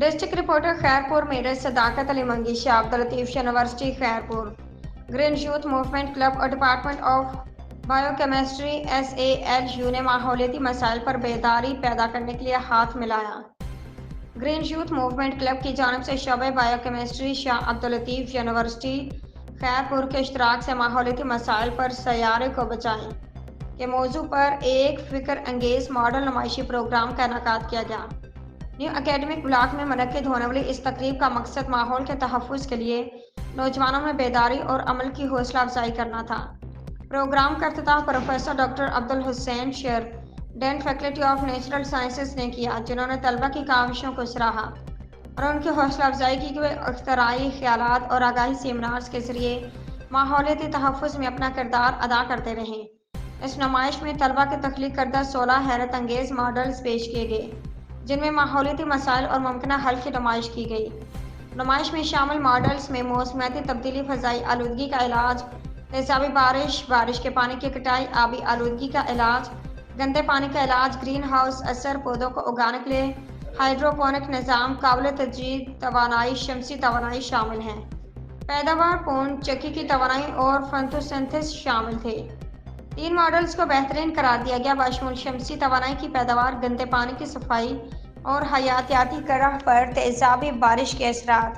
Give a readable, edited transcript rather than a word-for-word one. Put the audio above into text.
District reporter Khairpur Mir's Sadaqat Ali منگیشہ Abdul Latif university Khairpur green youth movement club اور department of biochemistry SALU نے ماحولیاتی مسائل پر بیداری پیدا کرنے کے لیے ہاتھ ملایا۔ گرین یوتھ موومنٹ کلب کی جانب سے شعبہ بائیو کیمسٹری شاہ عبداللطیف یونیورسٹی خیرپور کے اشتراک سے ماحولیاتی مسائل پر سیارے کو بچائیں کے موضوع پر ایک فکر انگیز ماڈل نمائشی پروگرام کا انعقاد کیا گیا۔ نیو اکیڈمک بلاک میں منعقد ہونے والی اس تقریب کا مقصد ماحول کے تحفظ کے لیے نوجوانوں میں بیداری اور عمل کی حوصلہ افزائی کرنا تھا۔ پروگرام کا افتتاح professor doctor Abdul Hussain chairman faculty of natural sciences نے کیا، جنہوں نے طلبہ کی کاوشوں کو سراہا اور ان کی حوصلہ افزائی کی کہ وہ اختراعی خیالات اور آگاہی سیمینارز کے ذریعے ماحولیاتی تحفظ میں اپنا کردار ادا کرتے رہیں۔ اس نمائش میں طلبہ کے تخلیق کردہ 16 حیرت انگیز ماڈلز پیش کیے گئے، جن میں ماحولیاتی مسائل اور ممکنہ حل کی نمائش کی گئی۔ نمائش میں شامل ماڈلز میں موسمیاتی تبدیلی، فضائی آلودگی کا علاج، تیزابی بارش، بارش کے پانی کی کٹائی، آبی آلودگی کا علاج، گندے پانی کا علاج، گرین ہاؤس اثر، پودوں کو اگانے کے لیے ہائیڈروپونک نظام، قابل تجدید توانائی، شمسی توانائی شامل ہیں۔ پیداوار پون چکی کی توانائی اور فوٹوسنتھسس شامل تھے۔ 3 ماڈلز کو بہترین قرار دیا گیا، بشمول شمسی توانائی کی پیداوار، گندے پانی کی صفائی اور حیاتیاتی کرہ پر تیزابی بارش کے اثرات۔